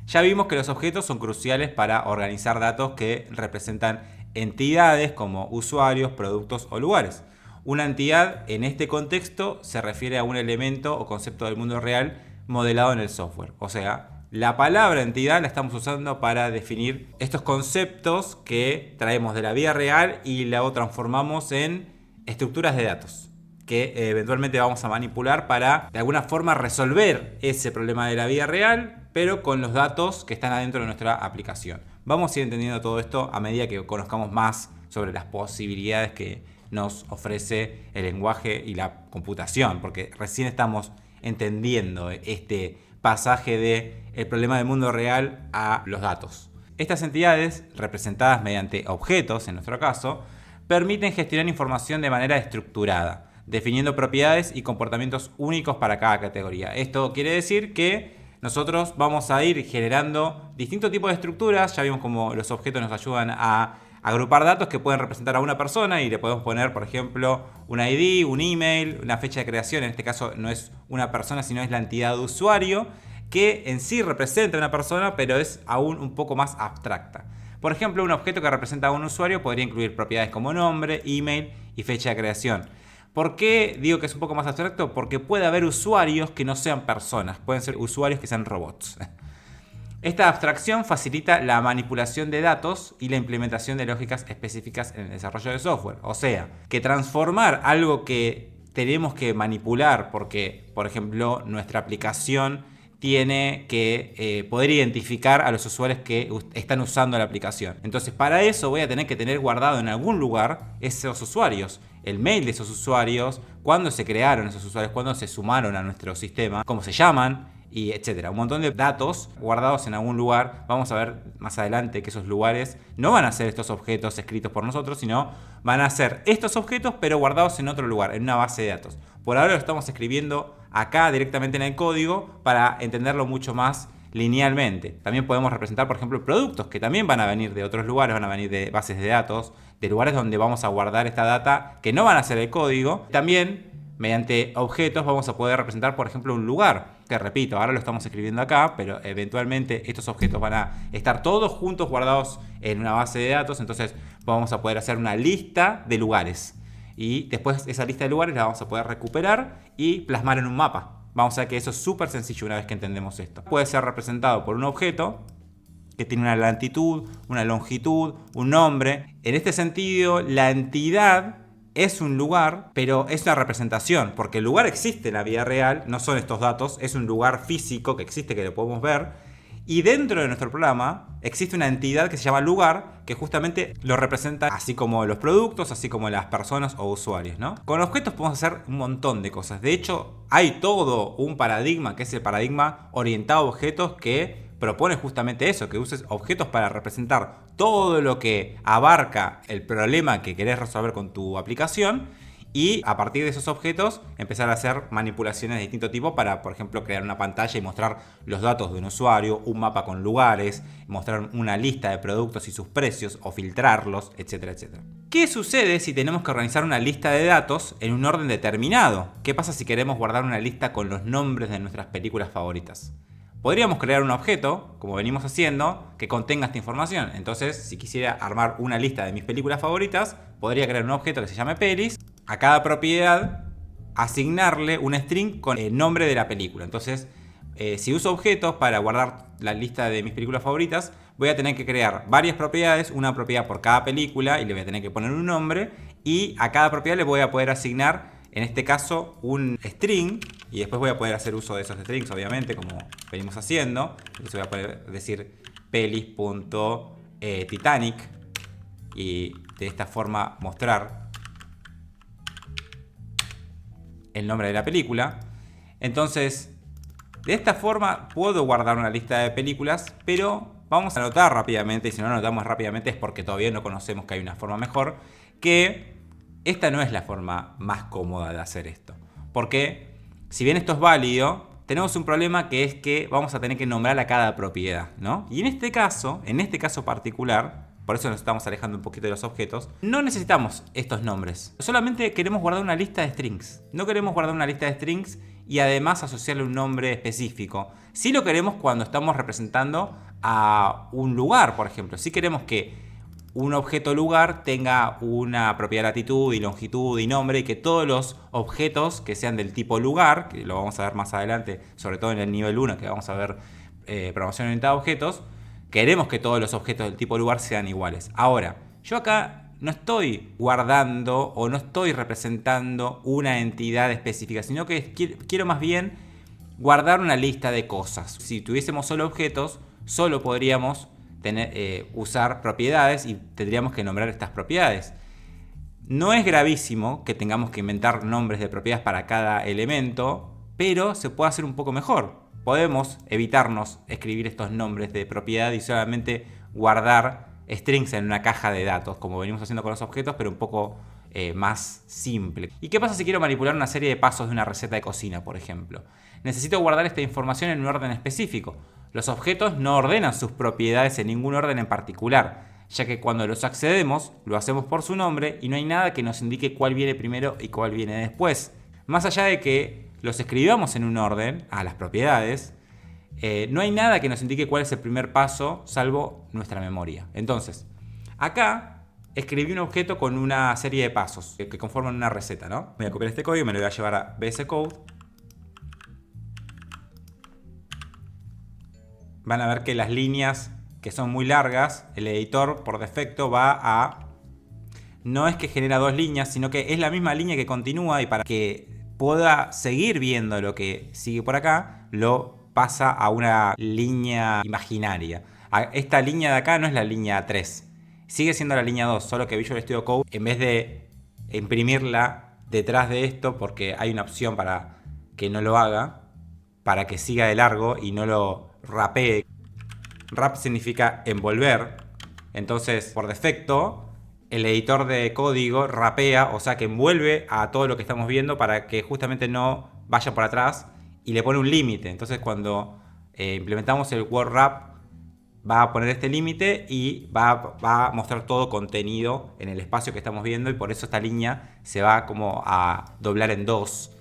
Ya vimos que los objetos son cruciales para organizar datos que representan entidades como usuarios, productos o lugares. Una entidad en este contexto se refiere a un elemento o concepto del mundo real modelado en el software. O sea, la palabra entidad la estamos usando para definir estos conceptos que traemos de la vida real y lo transformamos en estructuras de datos que eventualmente vamos a manipular para de alguna forma resolver ese problema de la vida real, pero con los datos que están adentro de nuestra aplicación. Vamos a ir entendiendo todo esto a medida que conozcamos más sobre las posibilidades que nos ofrece el lenguaje y la computación, porque recién estamos entendiendo este pasaje del problema del mundo real a los datos. Estas entidades, representadas mediante objetos en nuestro caso, permiten gestionar información de manera estructurada, definiendo propiedades y comportamientos únicos para cada categoría. Esto quiere decir que nosotros vamos a ir generando distintos tipos de estructuras. Ya vimos cómo los objetos nos ayudan a agrupar datos que pueden representar a una persona y le podemos poner, por ejemplo, un ID, un email, una fecha de creación. En este caso no es una persona, sino es la entidad de usuario, que en sí representa a una persona, pero es aún un poco más abstracta. Por ejemplo, un objeto que representa a un usuario podría incluir propiedades como nombre, email y fecha de creación. ¿Por qué digo que es un poco más abstracto? Porque puede haber usuarios que no sean personas, pueden ser usuarios que sean robots. Esta abstracción facilita la manipulación de datos y la implementación de lógicas específicas en el desarrollo de software. O sea, que transformar algo que tenemos que manipular porque, por ejemplo, nuestra aplicación tiene que poder identificar a los usuarios que están usando la aplicación. Entonces, para eso voy a tener que tener guardado en algún lugar esos usuarios, el mail de esos usuarios, cuándo se crearon esos usuarios, cuándo se sumaron a nuestro sistema, cómo se llaman, y etcétera. Un montón de datos guardados en algún lugar. Vamos a ver más adelante que esos lugares no van a ser estos objetos escritos por nosotros, sino van a ser estos objetos pero guardados en otro lugar, en una base de datos. Por ahora lo estamos escribiendo acá directamente en el código para entenderlo mucho más linealmente. También podemos representar, por ejemplo, productos que también van a venir de otros lugares, van a venir de bases de datos, de lugares donde vamos a guardar esta data que no van a ser el código. También mediante objetos vamos a poder representar, por ejemplo, un lugar. Que repito, ahora lo estamos escribiendo acá, pero eventualmente estos objetos van a estar todos juntos guardados en una base de datos. Entonces vamos a poder hacer una lista de lugares. Y después esa lista de lugares la vamos a poder recuperar y plasmar en un mapa. Vamos a ver que eso es súper sencillo una vez que entendemos esto. Puede ser representado por un objeto que tiene una latitud, una longitud, un nombre. En este sentido, la entidad es un lugar, pero es una representación, porque el lugar existe en la vida real, no son estos datos, es un lugar físico que existe, que lo podemos ver, y dentro de nuestro programa existe una entidad que se llama lugar, que justamente lo representa, así como los productos, así como las personas o usuarios, ¿no? Con objetos podemos hacer un montón de cosas. De hecho, hay todo un paradigma, que es el paradigma orientado a objetos, que propone justamente eso, que uses objetos para representar todo lo que abarca el problema que querés resolver con tu aplicación y a partir de esos objetos empezar a hacer manipulaciones de distinto tipo para, por ejemplo, crear una pantalla y mostrar los datos de un usuario, un mapa con lugares, mostrar una lista de productos y sus precios o filtrarlos, etcétera, etcétera. ¿Qué sucede si tenemos que organizar una lista de datos en un orden determinado? ¿Qué pasa si queremos guardar una lista con los nombres de nuestras películas favoritas? Podríamos crear un objeto, como venimos haciendo, que contenga esta información. Entonces, si quisiera armar una lista de mis películas favoritas, podría crear un objeto que se llame pelis. A cada propiedad, asignarle un string con el nombre de la película. Entonces, si uso objetos para guardar la lista de mis películas favoritas, voy a tener que crear varias propiedades, una propiedad por cada película, y le voy a tener que poner un nombre. Y a cada propiedad le voy a poder asignar, en este caso, un string. Y después voy a poder hacer uso de esos strings, obviamente, como venimos haciendo. Entonces voy a poder decir pelis.titanic y de esta forma mostrar el nombre de la película. Entonces, de esta forma puedo guardar una lista de películas, pero vamos a anotar rápidamente, y si no anotamos rápidamente es porque todavía no conocemos que hay una forma mejor, que esta no es la forma más cómoda de hacer esto. Porque si bien esto es válido, tenemos un problema que es que vamos a tener que nombrar a cada propiedad, ¿no? Y en este caso particular, por eso nos estamos alejando un poquito de los objetos, no necesitamos estos nombres. Solamente queremos guardar una lista de strings. No queremos guardar una lista de strings y además asociarle un nombre específico. Si lo queremos cuando estamos representando a un lugar, por ejemplo. Si queremos que un objeto lugar tenga una propiedad de latitud y longitud y nombre, y que todos los objetos que sean del tipo lugar, que lo vamos a ver más adelante, sobre todo en el nivel 1, que vamos a ver programación orientada a objetos, queremos que todos los objetos del tipo lugar sean iguales. Ahora, yo acá no estoy guardando o no estoy representando una entidad específica, sino que quiero más bien guardar una lista de cosas. Si tuviésemos solo objetos, solo podríamos usar propiedades y tendríamos que nombrar estas propiedades. No es gravísimo que tengamos que inventar nombres de propiedades para cada elemento, pero se puede hacer un poco mejor. Podemos evitarnos escribir estos nombres de propiedad y solamente guardar strings en una caja de datos, como venimos haciendo con los objetos, pero un poco más simple. ¿Y qué pasa si quiero manipular una serie de pasos de una receta de cocina, por ejemplo? Necesito guardar esta información en un orden específico. Los objetos no ordenan sus propiedades en ningún orden en particular, ya que cuando los accedemos, lo hacemos por su nombre y no hay nada que nos indique cuál viene primero y cuál viene después. Más allá de que los escribamos en un orden, a las propiedades, no hay nada que nos indique cuál es el primer paso, salvo nuestra memoria. Entonces, acá escribí un objeto con una serie de pasos que conforman una receta, ¿no? Voy a copiar este código y me lo voy a llevar a VS Code. Van a ver que las líneas que son muy largas, el editor por defecto va a... No es que genera dos líneas, sino que es la misma línea que continúa, y para que pueda seguir viendo lo que sigue por acá, lo pasa a una línea imaginaria. Esta línea de acá no es la línea 3, sigue siendo la línea 2, solo que Visual Studio Code, en vez de imprimirla detrás de esto, porque hay una opción para que no lo haga, para que siga de largo y no lo rapee. Wrap significa envolver, entonces por defecto el editor de código rapea, o sea que envuelve a todo lo que estamos viendo para que justamente no vaya por atrás, y le pone un límite. Entonces cuando implementamos el word wrap, va a poner este límite y va a mostrar todo contenido en el espacio que estamos viendo, y por eso esta línea se va como a doblar en dos,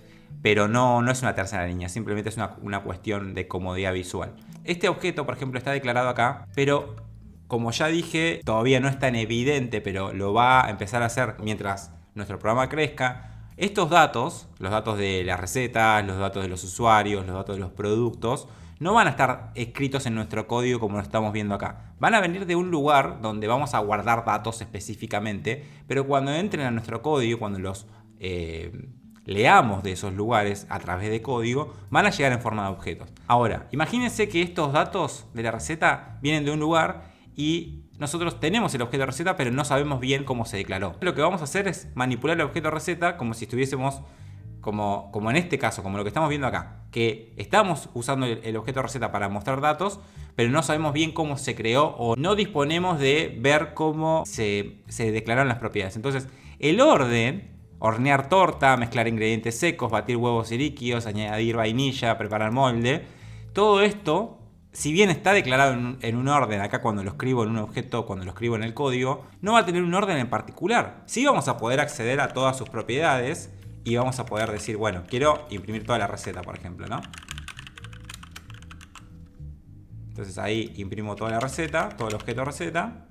pero no es una tercera línea, simplemente es una cuestión de comodidad visual. Este objeto, por ejemplo, está declarado acá, pero como ya dije, todavía no es tan evidente, pero lo va a empezar a hacer mientras nuestro programa crezca. Estos datos, los datos de las recetas, los datos de los usuarios, los datos de los productos, no van a estar escritos en nuestro código como lo estamos viendo acá. Van a venir de un lugar donde vamos a guardar datos específicamente, pero cuando entren a nuestro código, cuando los leamos de esos lugares a través de código, van a llegar en forma de objetos. Ahora, imagínense que estos datos de la receta vienen de un lugar y nosotros tenemos el objeto receta, pero no sabemos bien cómo se declaró. Lo que vamos a hacer es manipular el objeto receta como si estuviésemos, como en este caso, como lo que estamos viendo acá, que estamos usando el objeto receta para mostrar datos, pero no sabemos bien cómo se creó o no disponemos de ver cómo se declararon las propiedades. Entonces, el orden, hornear torta, mezclar ingredientes secos, batir huevos y líquidos, añadir vainilla, preparar molde, todo esto, si bien está declarado en un orden, acá cuando lo escribo en un objeto, cuando lo escribo en el código, no va a tener un orden en particular. Sí vamos a poder acceder a todas sus propiedades y vamos a poder decir, bueno, quiero imprimir toda la receta, por ejemplo, ¿no? Entonces ahí imprimo toda la receta, todo el objeto receta,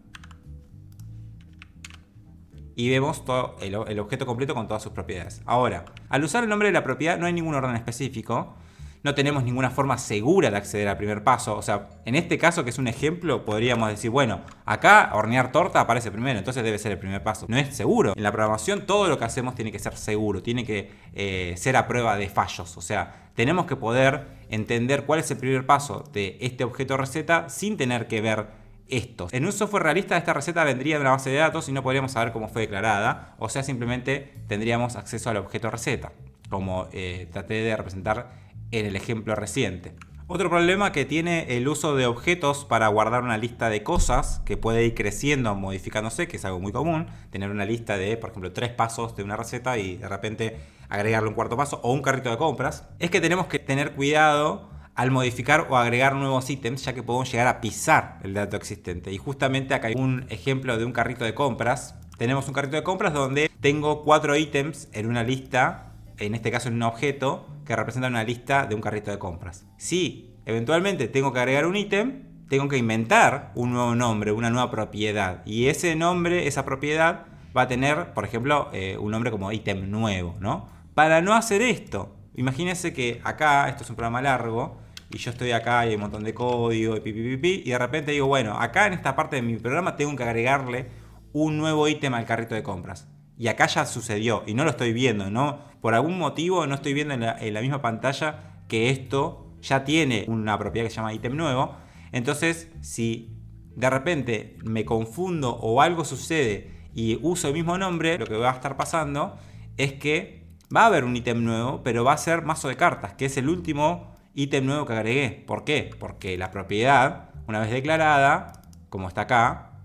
y vemos todo el objeto completo con todas sus propiedades. Ahora, al usar el nombre de la propiedad no hay ningún orden específico. No tenemos ninguna forma segura de acceder al primer paso. O sea, en este caso, que es un ejemplo, podríamos decir, bueno, acá hornear torta aparece primero, entonces debe ser el primer paso. No es seguro. En la programación todo lo que hacemos tiene que ser seguro, tiene que ser a prueba de fallos. O sea, tenemos que poder entender cuál es el primer paso de este objeto receta sin tener que ver esto. En un software realista esta receta vendría de una base de datos y no podríamos saber cómo fue declarada. O sea, simplemente tendríamos acceso al objeto receta, como traté de representar en el ejemplo reciente. Otro problema que tiene el uso de objetos para guardar una lista de cosas que puede ir creciendo, modificándose, que es algo muy común, tener una lista de, por ejemplo, 3 pasos de una receta y de repente agregarle un cuarto paso o un carrito de compras, es que tenemos que tener cuidado al modificar o agregar nuevos ítems, ya que podemos llegar a pisar el dato existente. Y justamente acá hay un ejemplo de un carrito de compras. Tenemos un carrito de compras donde tengo 4 ítems en una lista, en este caso en un objeto, que representan una lista de un carrito de compras. Si eventualmente tengo que agregar un ítem, tengo que inventar un nuevo nombre, una nueva propiedad. Y ese nombre, esa propiedad, va a tener, por ejemplo, un nombre como ítem nuevo, ¿no? Para no hacer esto, imagínense que acá, esto es un programa largo, y yo estoy acá y hay un montón de código, y de repente digo, bueno, acá en esta parte de mi programa tengo que agregarle un nuevo ítem al carrito de compras. Y acá ya sucedió, y no lo estoy viendo, ¿no? Por algún motivo no estoy viendo en la misma pantalla que esto ya tiene una propiedad que se llama ítem nuevo. Entonces, si de repente me confundo o algo sucede y uso el mismo nombre, lo que va a estar pasando es que va a haber un ítem nuevo, pero va a ser mazo de cartas, que es el último ítem nuevo que agregué. ¿Por qué? Porque la propiedad, una vez declarada, como está acá,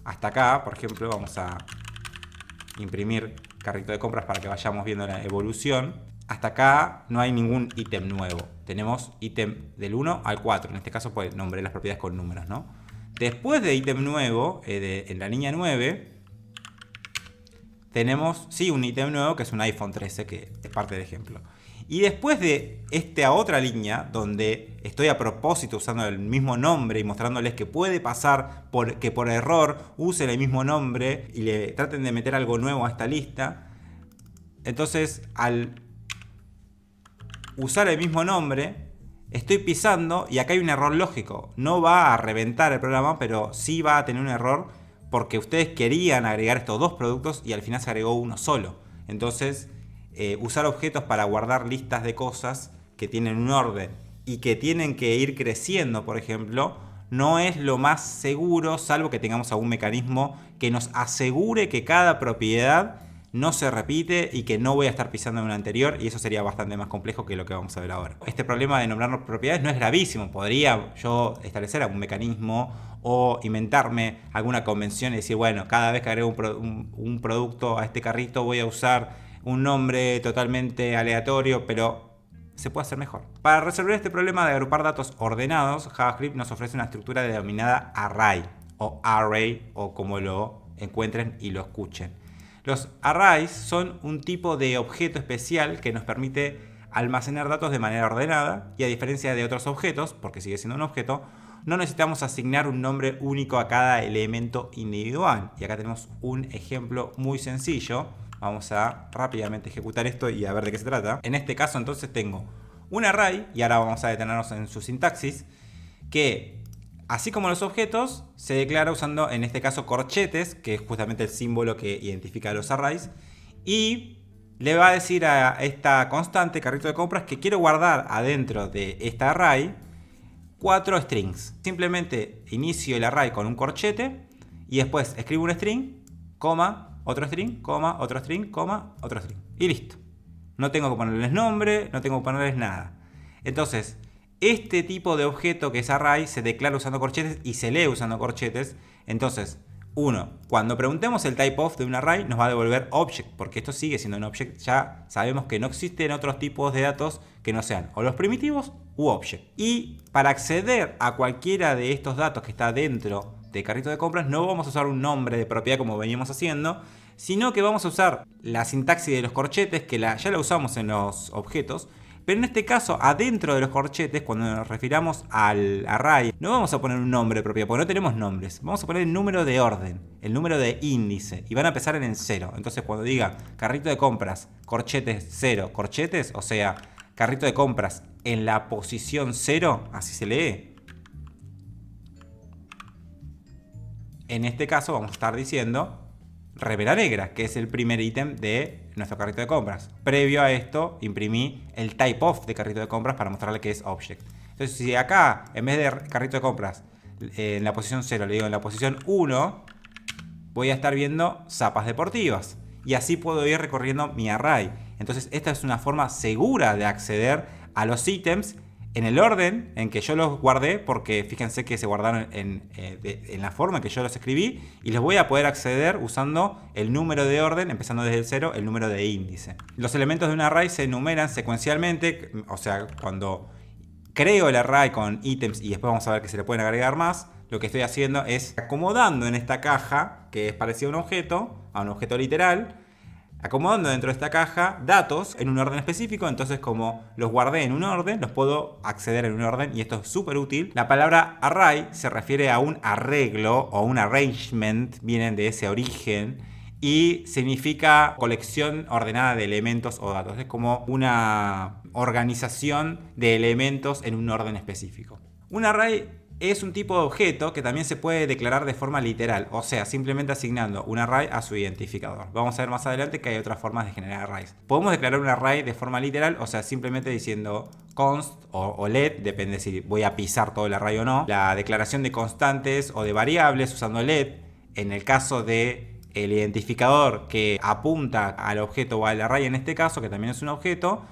hasta acá, por ejemplo, vamos a imprimir carrito de compras para que vayamos viendo la evolución. Hasta acá no hay ningún ítem nuevo. Tenemos ítem del 1 al 4. En este caso pues nombré las propiedades con números, ¿no? Después de ítem nuevo, en la línea 9, tenemos sí un ítem nuevo que es un iPhone 13, que es parte del ejemplo. Y después de esta otra línea, donde estoy a propósito usando el mismo nombre y mostrándoles que puede pasar que por error usen el mismo nombre y le traten de meter algo nuevo a esta lista. Entonces, al usar el mismo nombre, estoy pisando y acá hay un error lógico. No va a reventar el programa, pero sí va a tener un error porque ustedes querían agregar estos dos productos y al final se agregó uno solo. Entonces, usar objetos para guardar listas de cosas que tienen un orden y que tienen que ir creciendo, por ejemplo, no es lo más seguro, salvo que tengamos algún mecanismo que nos asegure que cada propiedad no se repite y que no voy a estar pisando en una anterior, y eso sería bastante más complejo que lo que vamos a ver ahora. Este problema de nombrar propiedades no es gravísimo. Podría yo establecer algún mecanismo o inventarme alguna convención y decir, bueno, cada vez que agrego un producto a este carrito voy a usar un nombre totalmente aleatorio, pero se puede hacer mejor. Para resolver este problema de agrupar datos ordenados, JavaScript nos ofrece una estructura denominada array o array, o como lo encuentren y lo escuchen. Los arrays son un tipo de objeto especial que nos permite almacenar datos de manera ordenada, y a diferencia de otros objetos, porque sigue siendo un objeto, no necesitamos asignar un nombre único a cada elemento individual. Y acá tenemos un ejemplo muy sencillo. Vamos a rápidamente ejecutar esto y a ver de qué se trata. En este caso entonces tengo un array, y ahora vamos a detenernos en su sintaxis, que así como los objetos, se declara usando en este caso corchetes, que es justamente el símbolo que identifica a los arrays, y le va a decir a esta constante, carrito de compras, que quiero guardar adentro de esta array 4 strings. Simplemente inicio el array con un corchete y después escribo un string, coma, otro string, coma, otro string, coma, otro string. Y listo. No tengo que ponerles nombre, no tengo que ponerles nada. Entonces, este tipo de objeto que es array se declara usando corchetes y se lee usando corchetes. Entonces, cuando preguntemos el type of de un array nos va a devolver object, porque esto sigue siendo un object. Ya sabemos que no existen otros tipos de datos que no sean o los primitivos u object. Y para acceder a cualquiera de estos datos que está dentro de carrito de compras, no vamos a usar un nombre de propiedad como veníamos haciendo, sino que vamos a usar la sintaxis de los corchetes, que ya la usamos en los objetos. Pero en este caso, adentro de los corchetes, cuando nos refiramos al array, no vamos a poner un nombre de propiedad, porque no tenemos nombres. Vamos a poner el número de orden, el número de índice, y van a empezar en el 0. Entonces, cuando diga carrito de compras, corchetes 0, corchetes, o sea, carrito de compras en la posición 0, así se lee. En este caso vamos a estar diciendo remera negra, que es el primer ítem de nuestro carrito de compras. Previo a esto, imprimí el type of de carrito de compras para mostrarle que es object. Entonces, si acá, en vez de carrito de compras, en la posición 0, le digo en la posición 1, voy a estar viendo zapas deportivas. Y así puedo ir recorriendo mi array. Entonces, esta es una forma segura de acceder a los ítems en el orden en que yo los guardé, porque fíjense que se guardaron en la forma en que yo los escribí, y les voy a poder acceder usando el número de orden, empezando desde el 0, el número de índice. Los elementos de un array se enumeran secuencialmente, o sea, cuando creo el array con ítems, y después vamos a ver que se le pueden agregar más, lo que estoy haciendo es acomodando en esta caja, que es parecida a un objeto literal, acomodando dentro de esta caja datos en un orden específico. Entonces, como los guardé en un orden, los puedo acceder en un orden, y esto es súper útil. La palabra array se refiere a un arreglo o un arrangement, vienen de ese origen, y significa colección ordenada de elementos o datos. Es como una organización de elementos en un orden específico. Un array es un tipo de objeto que también se puede declarar de forma literal, o sea, simplemente asignando un array a su identificador. Vamos a ver más adelante que hay otras formas de generar arrays. Podemos declarar un array de forma literal, o sea, simplemente diciendo const o let, depende si voy a pisar todo el array o no. La declaración de constantes o de variables usando let, en el caso de el identificador que apunta al objeto o al array en este caso, que también es un objeto,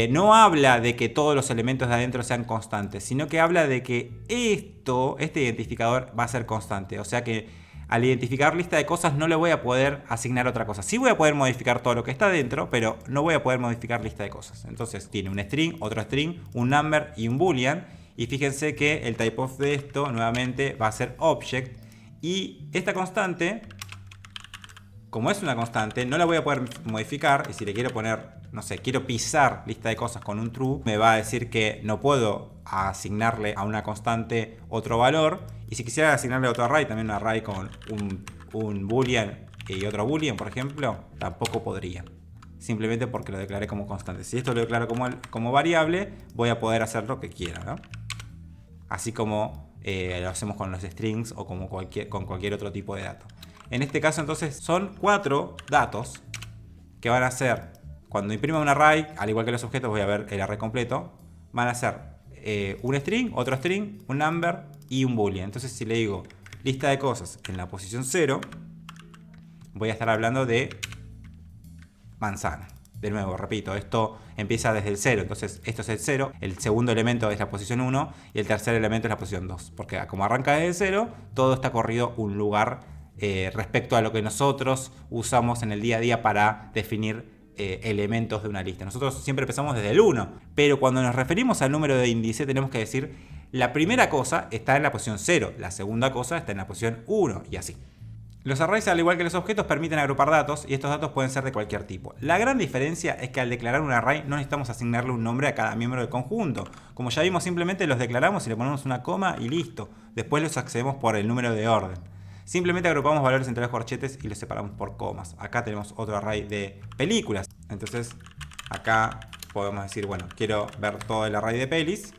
no habla de que todos los elementos de adentro sean constantes, sino que habla de que este identificador va a ser constante. O sea que al identificar lista de cosas no le voy a poder asignar otra cosa. Sí voy a poder modificar todo lo que está adentro, pero no voy a poder modificar lista de cosas. Entonces tiene un string, otro string, un number y un boolean. Y fíjense que el typeof de esto nuevamente va a ser object. Y esta constante, como es una constante, no la voy a poder modificar. Y si le quiero poner, no sé, quiero pisar lista de cosas con un true, me va a decir que no puedo asignarle a una constante otro valor. Y si quisiera asignarle otro array, también un array con un boolean y otro boolean, por ejemplo, tampoco podría. Simplemente porque lo declaré como constante. Si esto lo declaro como variable, voy a poder hacer lo que quiera, ¿no? Así como lo hacemos con los strings o como con cualquier otro tipo de dato. En este caso entonces son 4 datos que van a ser, cuando imprima un array, al igual que los objetos, voy a ver el array completo, van a ser un string, otro string, un number y un boolean. Entonces si le digo lista de cosas en la posición 0, voy a estar hablando de manzana. De nuevo, repito, esto empieza desde el 0, entonces esto es el 0, el segundo elemento es la posición 1 y el tercer elemento es la posición 2. Porque como arranca desde el 0, todo está corrido un lugar respecto a lo que nosotros usamos en el día a día para definir elementos de una lista. Nosotros siempre empezamos desde el 1, pero cuando nos referimos al número de índice tenemos que decir la primera cosa está en la posición 0, la segunda cosa está en la posición 1 y así. Los arrays, al igual que los objetos, permiten agrupar datos y estos datos pueden ser de cualquier tipo. La gran diferencia es que al declarar un array no necesitamos asignarle un nombre a cada miembro del conjunto. Como ya vimos, simplemente los declaramos y le ponemos una coma y listo. Después los accedemos por el número de orden. Simplemente agrupamos valores entre los corchetes y los separamos por comas. Acá tenemos otro array de películas. Entonces acá podemos decir, bueno, quiero ver todo el array de pelis.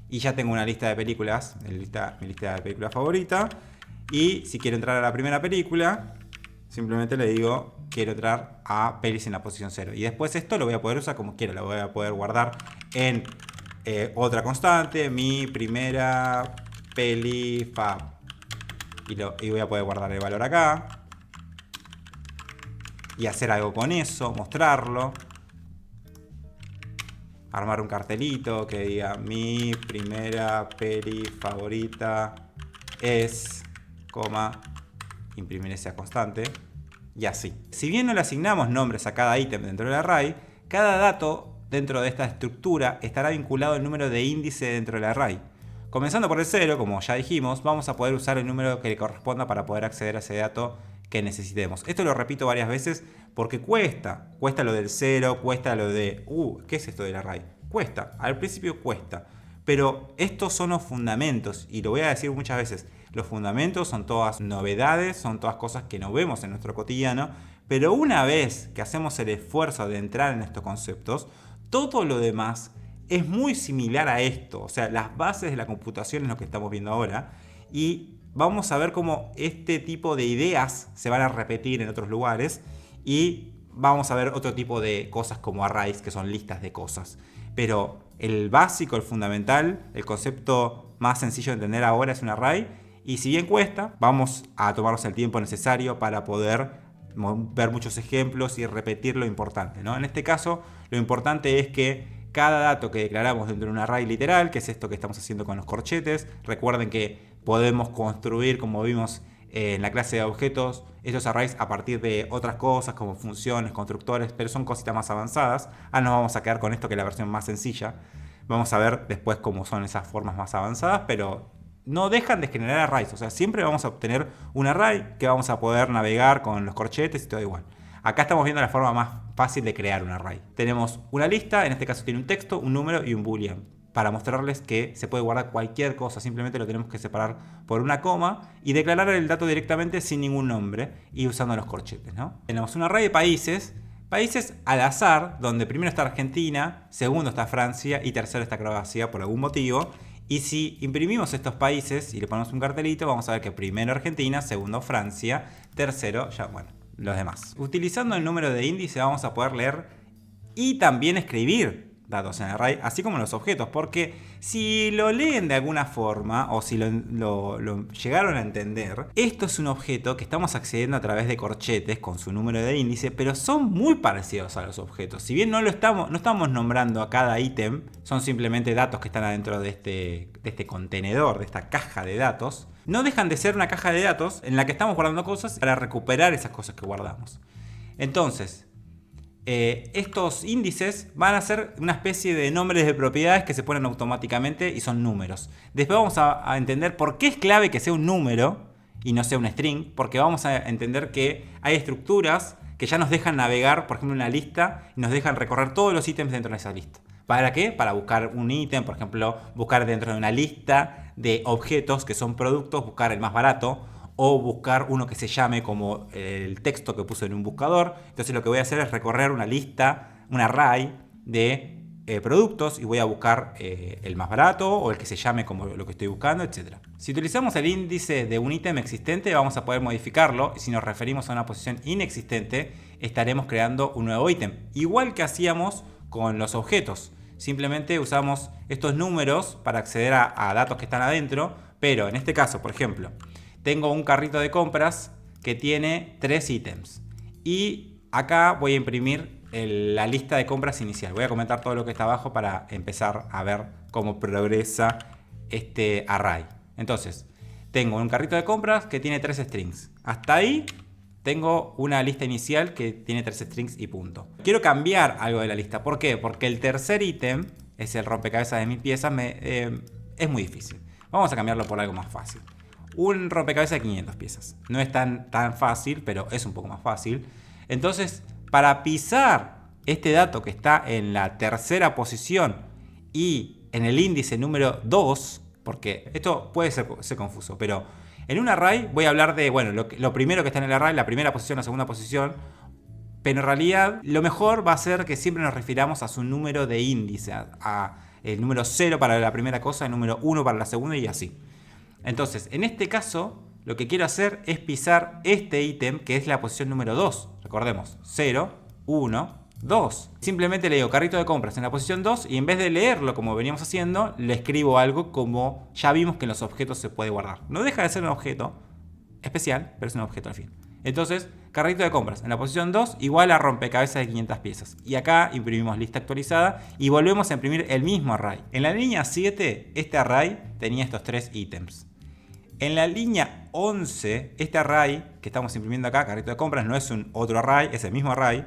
Y ya tengo una lista de películas, mi lista de películas favorita. Y si quiero entrar a la primera película, simplemente le digo, quiero entrar a pelis en la posición 0. Y después esto lo voy a poder usar como quiera. Lo voy a poder guardar en otra constante, mi primera peli fab. Y voy a poder guardar el valor acá. Y hacer algo con eso, mostrarlo. Armar un cartelito que diga, mi primera peli favorita es... imprimir esa constante y así. Si bien no le asignamos nombres a cada ítem dentro del array, cada dato dentro de esta estructura estará vinculado al número de índice dentro del array. Comenzando por el 0, como ya dijimos, vamos a poder usar el número que le corresponda para poder acceder a ese dato que necesitemos. Esto lo repito varias veces porque cuesta lo del 0, cuesta lo de ¿qué es esto del array? Cuesta, al principio cuesta, pero estos son los fundamentos y lo voy a decir muchas veces. Los fundamentos son todas novedades, son todas cosas que no vemos en nuestro cotidiano, pero una vez que hacemos el esfuerzo de entrar en estos conceptos, todo lo demás es muy similar a esto. O sea, las bases de la computación es lo que estamos viendo ahora y vamos a ver cómo este tipo de ideas se van a repetir en otros lugares y vamos a ver otro tipo de cosas como arrays, que son listas de cosas. Pero el básico, el fundamental, el concepto más sencillo de entender ahora es un array. Y si bien cuesta, vamos a tomarnos el tiempo necesario para poder ver muchos ejemplos y repetir lo importante, ¿no? En este caso, lo importante es que cada dato que declaramos dentro de un array literal, que es esto que estamos haciendo con los corchetes, recuerden que podemos construir, como vimos en la clase de objetos, estos arrays a partir de otras cosas como funciones, constructores, pero son cositas más avanzadas. Ahora nos vamos a quedar con esto, que es la versión más sencilla. Vamos a ver después cómo son esas formas más avanzadas, pero no dejan de generar arrays. O sea, siempre vamos a obtener un array que vamos a poder navegar con los corchetes y todo igual. Acá estamos viendo la forma más fácil de crear un array. Tenemos una lista, en este caso tiene un texto, un número y un boolean, para mostrarles que se puede guardar cualquier cosa, simplemente lo tenemos que separar por una coma y declarar el dato directamente sin ningún nombre y usando los corchetes, ¿no? Tenemos un array de países al azar, donde primero está Argentina, segundo está Francia y tercero está Croacia por algún motivo. Y si imprimimos estos países y le ponemos un cartelito, vamos a ver que primero Argentina, segundo Francia, tercero, ya bueno, los demás. Utilizando el número de índice vamos a poder leer y también escribir datos en el array, así como los objetos, porque si lo leen de alguna forma o si lo llegaron a entender, esto es un objeto que estamos accediendo a través de corchetes con su número de índice, pero son muy parecidos a los objetos. Si bien no estamos nombrando a cada ítem, son simplemente datos que están adentro de este contenedor, de esta caja de datos, no dejan de ser una caja de datos en la que estamos guardando cosas para recuperar esas cosas que guardamos. Entonces, estos índices van a ser una especie de nombres de propiedades que se ponen automáticamente y son números. Después vamos a entender por qué es clave que sea un número y no sea un string, porque vamos a entender que hay estructuras que ya nos dejan navegar, por ejemplo, una lista y nos dejan recorrer todos los ítems dentro de esa lista. ¿Para qué? Para buscar un ítem, por ejemplo, buscar dentro de una lista de objetos que son productos, buscar el más barato, o buscar uno que se llame como el texto que puse en un buscador. Entonces lo que voy a hacer es recorrer una lista, un array de productos y voy a buscar el más barato o el que se llame como lo que estoy buscando, etc. Si utilizamos el índice de un ítem existente vamos a poder modificarlo y si nos referimos a una posición inexistente estaremos creando un nuevo ítem. Igual que hacíamos con los objetos. Simplemente usamos estos números para acceder a datos que están adentro, pero en este caso, por ejemplo, tengo un carrito de compras que tiene 3 ítems. Y acá voy a imprimir la lista de compras inicial. Voy a comentar todo lo que está abajo para empezar a ver cómo progresa este array. Entonces, tengo un carrito de compras que tiene 3 strings. Hasta ahí tengo una lista inicial que tiene 3 strings y punto. Quiero cambiar algo de la lista. ¿Por qué? Porque el tercer ítem, es el rompecabezas de 1000 piezas, es muy difícil. Vamos a cambiarlo por algo más fácil. Un rompecabezas de 500 piezas. No es tan fácil, pero es un poco más fácil. Entonces, para pisar este dato que está en la tercera posición y en el índice número 2, porque esto puede ser confuso, pero en un array voy a hablar de, bueno, lo primero que está en el array, la primera posición, la segunda posición, pero en realidad lo mejor va a ser que siempre nos refiramos a su número de índice, a el número 0 para la primera cosa, el número 1 para la segunda y así. Entonces, en este caso, lo que quiero hacer es pisar este ítem que es la posición número 2. Recordemos, 0, 1, 2. Simplemente le digo carrito de compras en la posición 2 y en vez de leerlo como veníamos haciendo, le escribo algo como ya vimos que en los objetos se puede guardar. No deja de ser un objeto especial, pero es un objeto al fin. Entonces, carrito de compras en la posición 2 igual a rompecabezas de 500 piezas. Y acá imprimimos lista actualizada y volvemos a imprimir el mismo array. En la línea 7, este array tenía estos 3 ítems. En la línea 11, este array que estamos imprimiendo acá, carrito de compras, no es un otro array, es el mismo array.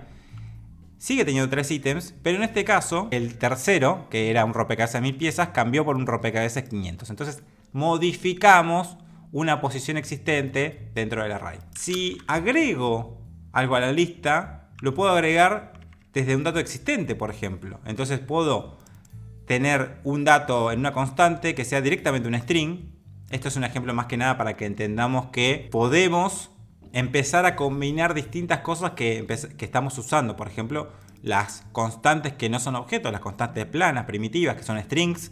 Sigue teniendo 3 ítems, pero en este caso, el tercero, que era un rompecabezas de 1000 piezas, cambió por un rompecabezas de 500. Entonces, modificamos una posición existente dentro del array. Si agrego algo a la lista, lo puedo agregar desde un dato existente, por ejemplo. Entonces, puedo tener un dato en una constante que sea directamente un string. Esto es un ejemplo más que nada para que entendamos que podemos empezar a combinar distintas cosas que estamos usando. Por ejemplo, las constantes que no son objetos, las constantes planas, primitivas, que son strings.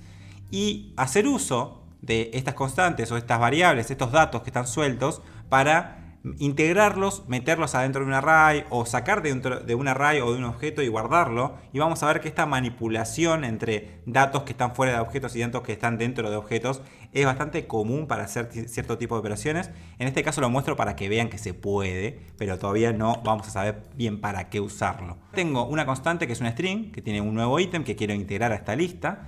Y hacer uso de estas constantes o estas variables, estos datos que están sueltos, para integrarlos, meterlos adentro de un array o sacar de un array o de un objeto y guardarlo. Y vamos a ver que esta manipulación entre datos que están fuera de objetos y datos que están dentro de objetos es bastante común para hacer cierto tipo de operaciones. En este caso lo muestro para que vean que se puede, pero todavía no vamos a saber bien para qué usarlo. Tengo una constante que es un string, que tiene un nuevo ítem que quiero integrar a esta lista.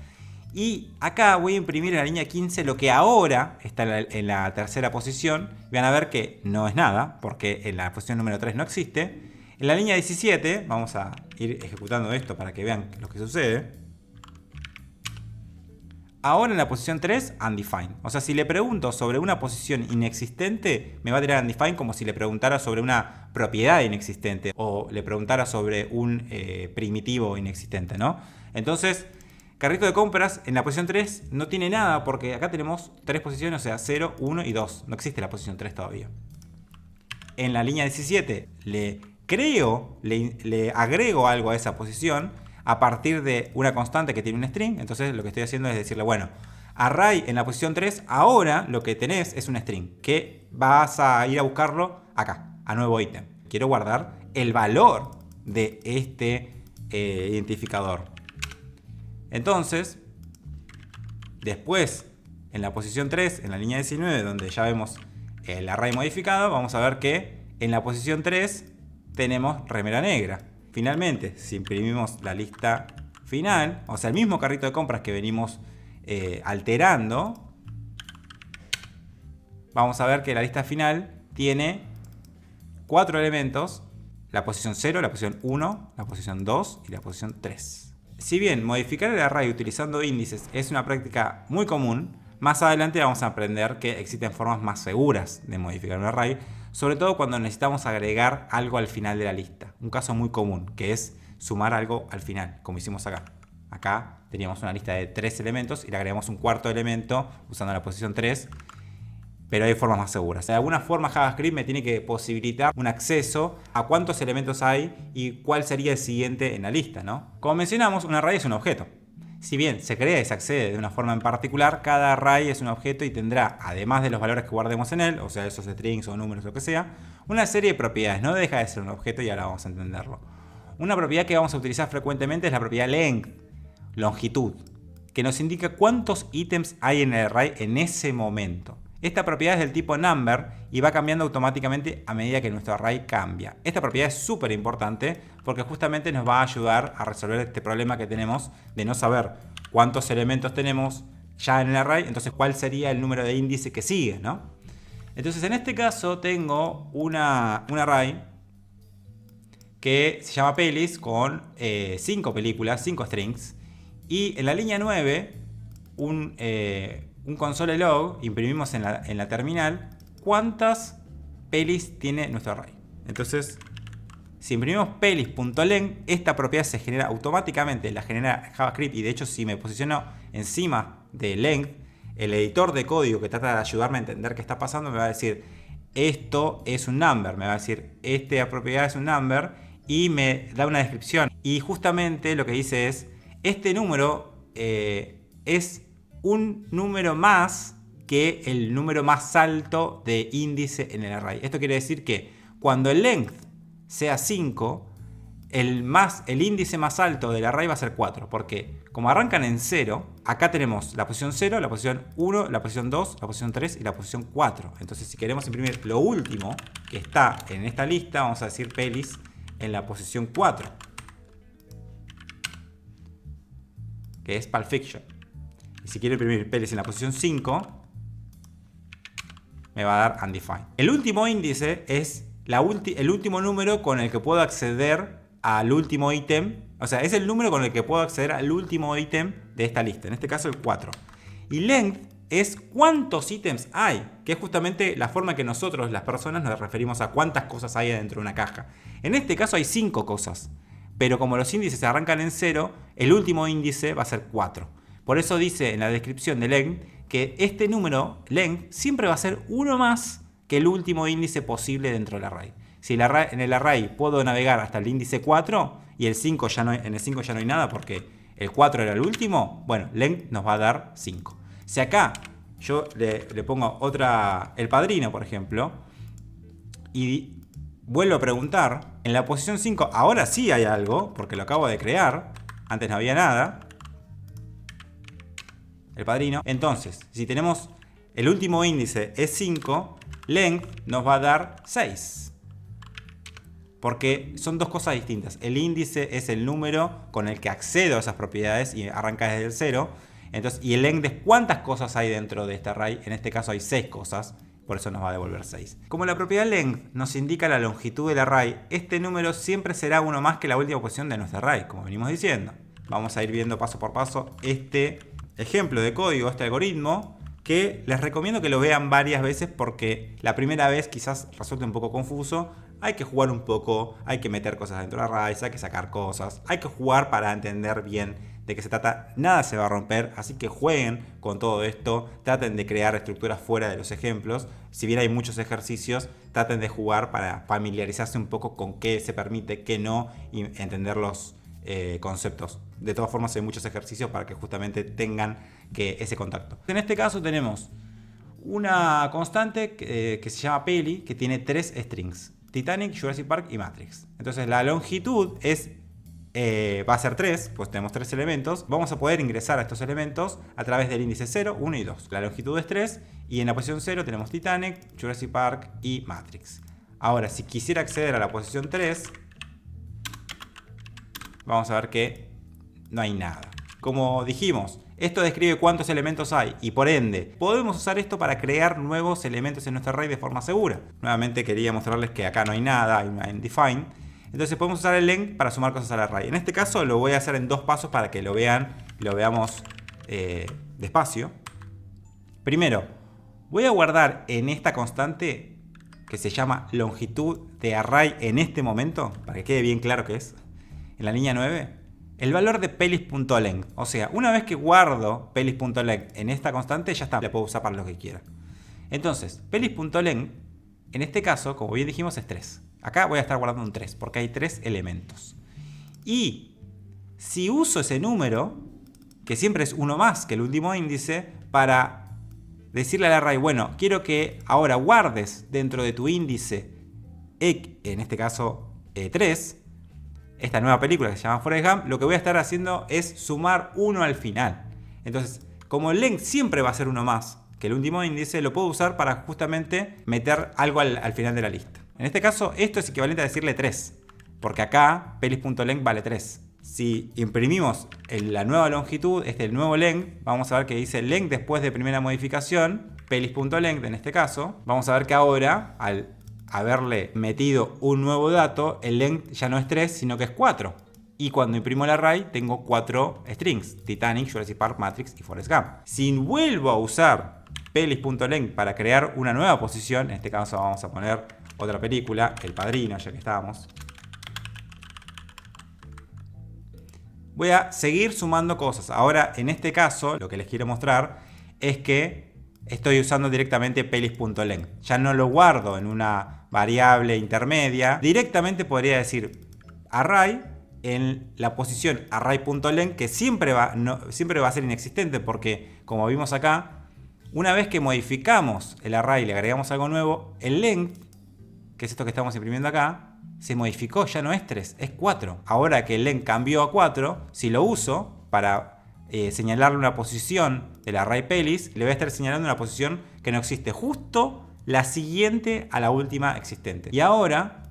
Y acá voy a imprimir en la línea 15 lo que ahora está en la tercera posición. Van a ver que no es nada, porque en la posición número 3 no existe. En la línea 17, vamos a ir ejecutando esto para que vean lo que sucede. Ahora en la posición 3, undefined. O sea, si le pregunto sobre una posición inexistente, me va a tirar undefined como si le preguntara sobre una propiedad inexistente o le preguntara sobre un primitivo inexistente, ¿no? Entonces, carrito de compras en la posición 3 no tiene nada porque acá tenemos 3 posiciones, o sea, 0, 1 y 2. No existe la posición 3 todavía. En la línea 17 le agrego algo a esa posición a partir de una constante que tiene un string. Entonces lo que estoy haciendo es decirle, bueno, array en la posición 3, ahora lo que tenés es un string que vas a ir a buscarlo acá, a nuevo ítem. Quiero guardar el valor de este identificador. Entonces, después en la posición 3, en la línea 19, donde ya vemos el array modificado, vamos a ver que en la posición 3 tenemos remera negra. Finalmente, si imprimimos la lista final, o sea, el mismo carrito de compras que venimos alterando, vamos a ver que la lista final tiene 4 elementos: la posición 0, la posición 1, la posición 2 y la posición 3. Si bien modificar el array utilizando índices es una práctica muy común, más adelante vamos a aprender que existen formas más seguras de modificar un array, sobre todo cuando necesitamos agregar algo al final de la lista. Un caso muy común, que es sumar algo al final, como hicimos acá. Acá teníamos una lista de 3 elementos y le agregamos un cuarto elemento usando la posición 3, pero hay formas más seguras. De alguna forma JavaScript me tiene que posibilitar un acceso a cuántos elementos hay y cuál sería el siguiente en la lista, ¿no? Como mencionamos, un array es un objeto. Si bien se crea y se accede de una forma en particular, cada array es un objeto y tendrá, además de los valores que guardemos en él, o sea, esos strings o números, lo que sea, una serie de propiedades. No deja de ser un objeto y ahora vamos a entenderlo. Una propiedad que vamos a utilizar frecuentemente es la propiedad length, longitud, que nos indica cuántos ítems hay en el array en ese momento. Esta propiedad es del tipo number y va cambiando automáticamente a medida que nuestro array cambia. Esta propiedad es súper importante porque justamente nos va a ayudar a resolver este problema que tenemos de no saber cuántos elementos tenemos ya en el array, entonces cuál sería el número de índice que sigue, ¿no? Entonces en este caso tengo un array que se llama pelis con 5 películas, 5 strings, y en la línea 9 un console log, imprimimos en la terminal cuántas pelis tiene nuestro array. Entonces, si imprimimos pelis.length, esta propiedad se genera automáticamente, la genera JavaScript, y de hecho si me posiciono encima de length, el editor de código que trata de ayudarme a entender qué está pasando me va a decir, esto es un number, me va a decir, esta propiedad es un number, y me da una descripción. Y justamente lo que dice es, este número es un número más que el número más alto de índice en el array. Esto quiere decir que cuando el length sea 5, el índice más alto del array va a ser 4. Porque como arrancan en 0, acá tenemos la posición 0, la posición 1, la posición 2, la posición 3 y la posición 4. Entonces si queremos imprimir lo último que está en esta lista, vamos a decir pelis en la posición 4, que es Pulp Fiction. Y si quiero imprimir pelis en la posición 5, me va a dar undefined. El último índice es el último número con el que puedo acceder al último ítem. O sea, es el número con el que puedo acceder al último ítem de esta lista. En este caso el 4. Y length es cuántos ítems hay, que es justamente la forma que nosotros, las personas, nos referimos a cuántas cosas hay dentro de una caja. En este caso hay 5 cosas. Pero como los índices arrancan en 0, el último índice va a ser 4. Por eso dice en la descripción de length que este número, length, siempre va a ser uno más que el último índice posible dentro del array. Si en el array puedo navegar hasta el índice 4 y en el 5 ya no hay nada porque el 4 era el último, bueno, length nos va a dar 5. Si acá yo le pongo El Padrino, por ejemplo, y vuelvo a preguntar, en la posición 5 ahora sí hay algo, porque lo acabo de crear, antes no había nada. El Padrino. Entonces, si tenemos el último índice es 5, length nos va a dar 6. Porque son dos cosas distintas. El índice es el número con el que accedo a esas propiedades y arranca desde el 0. Entonces, y el length es cuántas cosas hay dentro de este array. En este caso hay 6 cosas. Por eso nos va a devolver 6. Como la propiedad length nos indica la longitud del array, este número siempre será uno más que la última posición de nuestro array, como venimos diciendo. Vamos a ir viendo paso por paso este ejemplo de código, este algoritmo, que les recomiendo que lo vean varias veces porque la primera vez quizás resulte un poco confuso. Hay que jugar un poco, hay que meter cosas dentro de la raíz, hay que sacar cosas, hay que jugar para entender bien de qué se trata. Nada se va a romper, así que jueguen con todo esto, traten de crear estructuras fuera de los ejemplos. Si bien hay muchos ejercicios, traten de jugar para familiarizarse un poco con qué se permite, qué no, y entender los conceptos. De todas formas hay muchos ejercicios para que justamente tengan ese contacto. En este caso tenemos una constante que se llama Peli, que tiene 3 strings: Titanic, Jurassic Park y Matrix. Entonces la longitud va a ser 3, pues tenemos 3 elementos. Vamos a poder ingresar a estos elementos a través del índice 0, 1 y 2. La longitud es 3 y en la posición 0 tenemos Titanic, Jurassic Park y Matrix. Ahora, si quisiera acceder a la posición 3, vamos a ver que no hay nada. Como dijimos, esto describe cuántos elementos hay y por ende podemos usar esto para crear nuevos elementos en nuestra array de forma segura. Nuevamente quería mostrarles que acá no hay nada, hay una undefined. Entonces podemos usar el length para sumar cosas al array. En este caso lo voy a hacer en 2 pasos para que lo vean y lo veamos despacio. Primero, voy a guardar en esta constante que se llama longitud de array en este momento, para que quede bien claro que es, en la línea 9, el valor de pelis.length. O sea, una vez que guardo pelis.length en esta constante, ya está, la puedo usar para lo que quiera. Entonces, pelis.length, en este caso, como bien dijimos, es 3. Acá voy a estar guardando un 3, porque hay 3 elementos. Y si uso ese número, que siempre es uno más que el último índice, para decirle al array, bueno, quiero que ahora guardes dentro de tu índice, en este caso 3, esta nueva película que se llama Forrest Gump, lo que voy a estar haciendo es sumar 1 al final. Entonces, como el length siempre va a ser uno más que el último índice, lo puedo usar para justamente meter algo al final de la lista. En este caso, esto es equivalente a decirle 3, porque acá pelis.length vale 3. Si imprimimos la nueva longitud, el nuevo length, vamos a ver que dice length después de primera modificación, pelis.length en este caso. Vamos a ver que ahora, al haberle metido un nuevo dato, el length ya no es 3, sino que es 4. Y cuando imprimo el array, tengo 4 strings: Titanic, Jurassic Park, Matrix y Forrest Gump. Si vuelvo a usar pelis.length para crear una nueva posición, en este caso vamos a poner otra película, El Padrino, ya que estábamos, voy a seguir sumando cosas. Ahora, en este caso, lo que les quiero mostrar es que estoy usando directamente pelis.length. Ya no lo guardo en una variable intermedia. Directamente podría decir array en la posición array.length, que siempre va a ser inexistente, porque como vimos acá, una vez que modificamos el array y le agregamos algo nuevo, el length, que es esto que estamos imprimiendo acá, se modificó, ya no es 3, es 4. Ahora que el length cambió a 4, si lo uso para señalarle una posición del array pelis, le voy a estar señalando una posición que no existe, justo la siguiente a la última existente. Y ahora,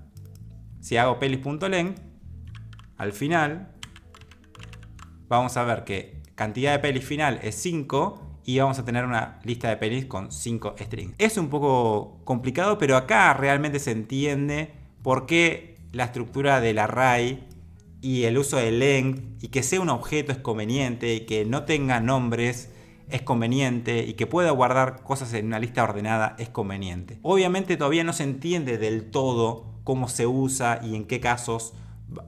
si hago pelis.length, al final vamos a ver que cantidad de pelis final es 5 y vamos a tener una lista de pelis con 5 strings. Es un poco complicado, pero acá realmente se entiende por qué la estructura del array y el uso de length y que sea un objeto es conveniente, y que no tenga nombres es conveniente, y que pueda guardar cosas en una lista ordenada es conveniente. Obviamente todavía no se entiende del todo cómo se usa y en qué casos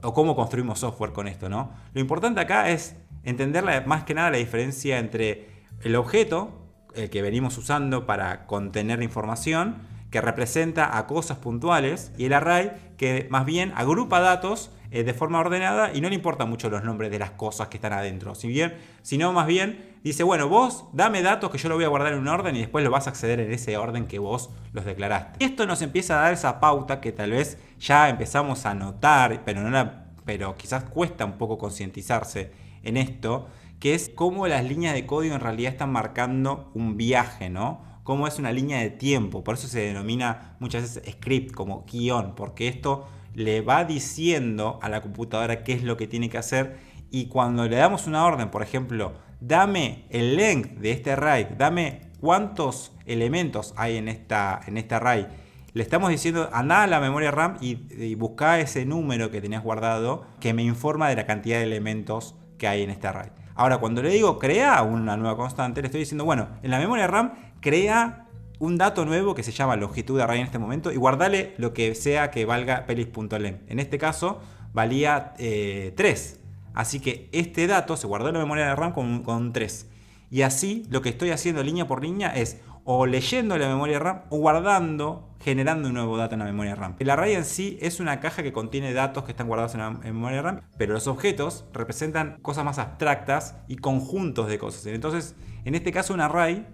o cómo construimos software con esto, ¿no? Lo importante acá es entender más que nada la diferencia entre el objeto, el que venimos usando para contener información, que representa a cosas puntuales, y el array, que más bien agrupa datos de forma ordenada y no le importan mucho los nombres de las cosas que están adentro. Sino más bien dice, bueno, vos dame datos que yo lo voy a guardar en un orden y después lo vas a acceder en ese orden que vos los declaraste. Esto nos empieza a dar esa pauta que tal vez ya empezamos a notar, pero quizás cuesta un poco concientizarse en esto, que es cómo las líneas de código en realidad están marcando un viaje, ¿no? Cómo es una línea de tiempo. Por eso se denomina muchas veces script, como guión, porque esto le va diciendo a la computadora qué es lo que tiene que hacer, y cuando le damos una orden, por ejemplo, dame el length de este array, dame cuántos elementos hay en este array, le estamos diciendo, andá a la memoria RAM y buscá ese número que tenías guardado que me informa de la cantidad de elementos que hay en este array. Ahora, cuando le digo crea una nueva constante, le estoy diciendo, bueno, en la memoria RAM crea un dato nuevo que se llama longitud de array en este momento y guardale lo que sea que valga pelis.len. En este caso valía 3. Así que este dato se guardó en la memoria de RAM con 3. Y así lo que estoy haciendo línea por línea es o leyendo la memoria RAM o guardando, generando un nuevo dato en la memoria RAM. El array en sí es una caja que contiene datos que están guardados en la memoria RAM, pero los objetos representan cosas más abstractas y conjuntos de cosas. Entonces, en este caso un array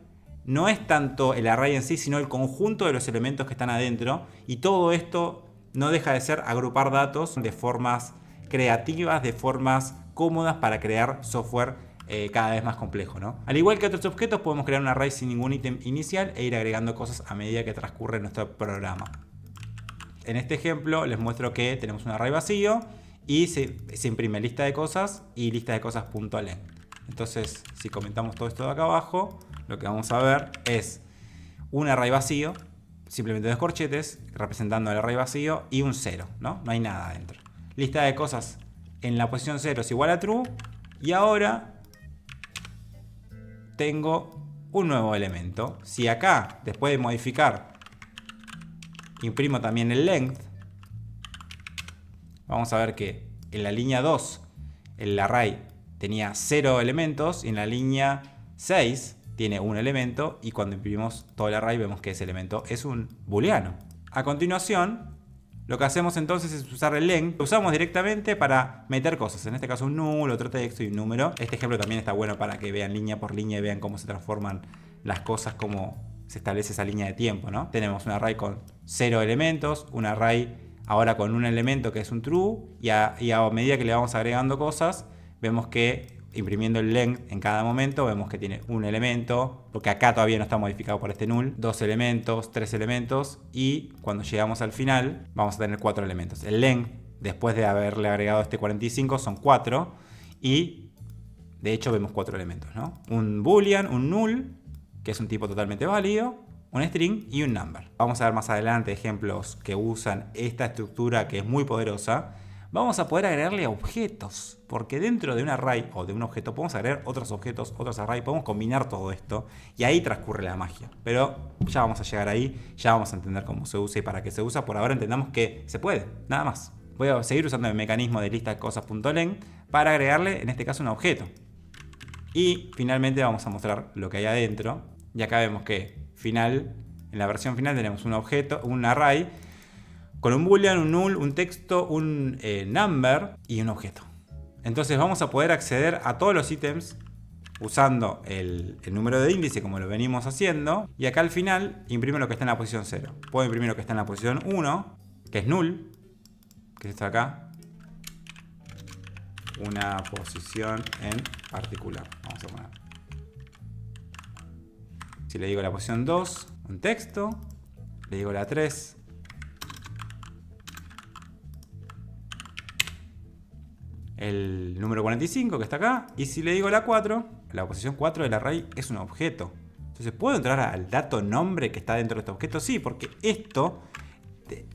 no es tanto el array en sí, sino el conjunto de los elementos que están adentro, y todo esto no deja de ser agrupar datos de formas creativas, de formas cómodas para crear software cada vez más complejo, ¿no? Al igual que otros objetos, podemos crear un array sin ningún ítem inicial e ir agregando cosas a medida que transcurre nuestro programa. En este ejemplo les muestro que tenemos un array vacío y se imprime lista de cosas y lista de cosas.len. Entonces, si comentamos todo esto de acá abajo, lo que vamos a ver es un array vacío, simplemente dos corchetes representando el array vacío y un 0, ¿no? No hay nada adentro. Lista de cosas en la posición 0 es igual a true, y ahora tengo un nuevo elemento. Si acá, después de modificar, imprimo también el length, vamos a ver que en la línea 2 el array tenía 0 elementos y en la línea 6 tiene un elemento, y cuando imprimimos todo el array vemos que ese elemento es un booleano. A continuación, lo que hacemos entonces es usar el length. Lo usamos directamente para meter cosas, en este caso un null, otro texto y un número. Este ejemplo también está bueno para que vean línea por línea y vean cómo se transforman las cosas, cómo se establece esa línea de tiempo, ¿no? Tenemos un array con 0 elementos, un array ahora con un elemento que es un true, y a medida que le vamos agregando cosas, vemos que imprimiendo el length en cada momento, vemos que tiene un elemento, porque acá todavía no está modificado por este null, 2 elementos, 3 elementos, y cuando llegamos al final vamos a tener 4 elementos. El length, después de haberle agregado este 45, son 4, y de hecho vemos 4 elementos, ¿no? Un boolean, un null, que es un tipo totalmente válido, un string y un number. Vamos a ver más adelante ejemplos que usan esta estructura que es muy poderosa. Vamos a poder agregarle objetos, porque dentro de un array o de un objeto podemos agregar otros objetos, otros arrays, podemos combinar todo esto y ahí transcurre la magia. Pero ya vamos a llegar ahí, ya vamos a entender cómo se usa y para qué se usa. Por ahora entendamos que se puede, nada más. Voy a seguir usando el mecanismo de lista de cosas.len para agregarle en este caso un objeto. Y finalmente vamos a mostrar lo que hay adentro. Y acá vemos que en la versión final tenemos un objeto, un array con un boolean, un null, un texto, un number y un objeto. Entonces vamos a poder acceder a todos los ítems usando el número de índice como lo venimos haciendo. Y acá al final imprime lo que está en la posición 0. Puedo imprimir lo que está en la posición 1, que es null, que es esto de acá. Una posición en particular. Vamos a poner. Si le digo la posición 2, un texto. Le digo la 3. El número 45 que está acá, y si le digo la 4, la posición 4 del array es un objeto. Entonces, ¿puedo entrar al dato nombre que está dentro de este objeto? Sí, porque esto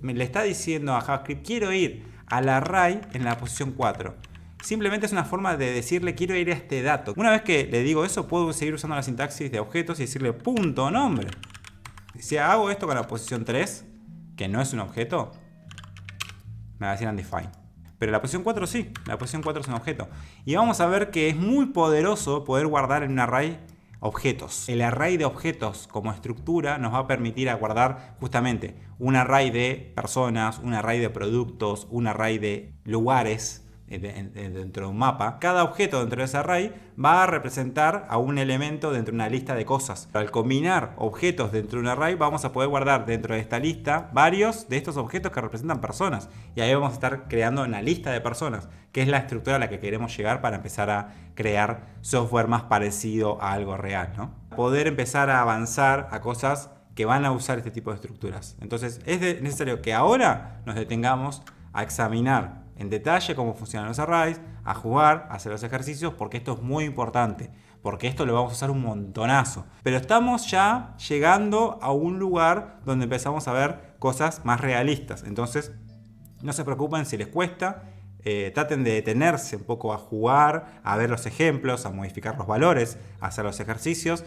me le está diciendo a JavaScript, quiero ir al array en la posición 4. Simplemente es una forma de decirle, quiero ir a este dato. Una vez que le digo eso, puedo seguir usando la sintaxis de objetos y decirle punto nombre. Si hago esto con la posición 3, que no es un objeto, me va a decir undefined. Pero la posición 4 sí, la posición 4 es un objeto. Y vamos a ver que es muy poderoso poder guardar en un array objetos. El array de objetos como estructura nos va a permitir guardar justamente un array de personas, un array de productos, un array de lugares dentro de un mapa. Cada objeto dentro de ese array va a representar a un elemento dentro de una lista de cosas. Al combinar objetos dentro de un array vamos a poder guardar dentro de esta lista varios de estos objetos que representan personas, y ahí vamos a estar creando una lista de personas, que es la estructura a la que queremos llegar para empezar a crear software más parecido a algo real, ¿no? Poder empezar a avanzar a cosas que van a usar este tipo de estructuras. Entonces es necesario que ahora nos detengamos a examinar en detalle cómo funcionan los arrays, a jugar, a hacer los ejercicios, porque esto es muy importante, porque esto lo vamos a usar un montonazo. Pero estamos ya llegando a un lugar donde empezamos a ver cosas más realistas. Entonces, no se preocupen si les cuesta, traten de detenerse un poco a jugar, a ver los ejemplos, a modificar los valores, a hacer los ejercicios,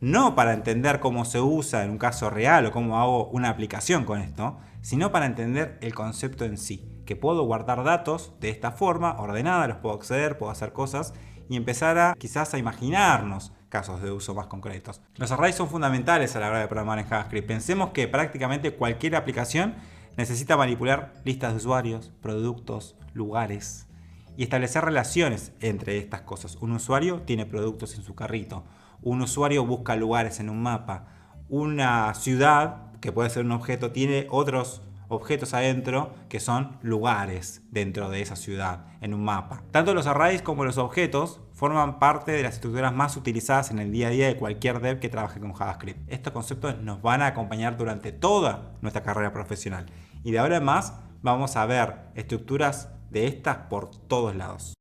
no para entender cómo se usa en un caso real o cómo hago una aplicación con esto, sino para entender el concepto en sí, que puedo guardar datos de esta forma ordenada, los puedo acceder, puedo hacer cosas y empezar quizás a imaginarnos casos de uso más concretos. Los arrays son fundamentales a la hora de programar en JavaScript. Pensemos que prácticamente cualquier aplicación necesita manipular listas de usuarios, productos, lugares y establecer relaciones entre estas cosas. Un usuario tiene productos en su carrito, un usuario busca lugares en un mapa, una ciudad, que puede ser un objeto, tiene otros objetos adentro que son lugares dentro de esa ciudad en un mapa. Tanto los arrays como los objetos forman parte de las estructuras más utilizadas en el día a día de cualquier dev que trabaje con JavaScript. Estos conceptos nos van a acompañar durante toda nuestra carrera profesional y de ahora en más vamos a ver estructuras de estas por todos lados.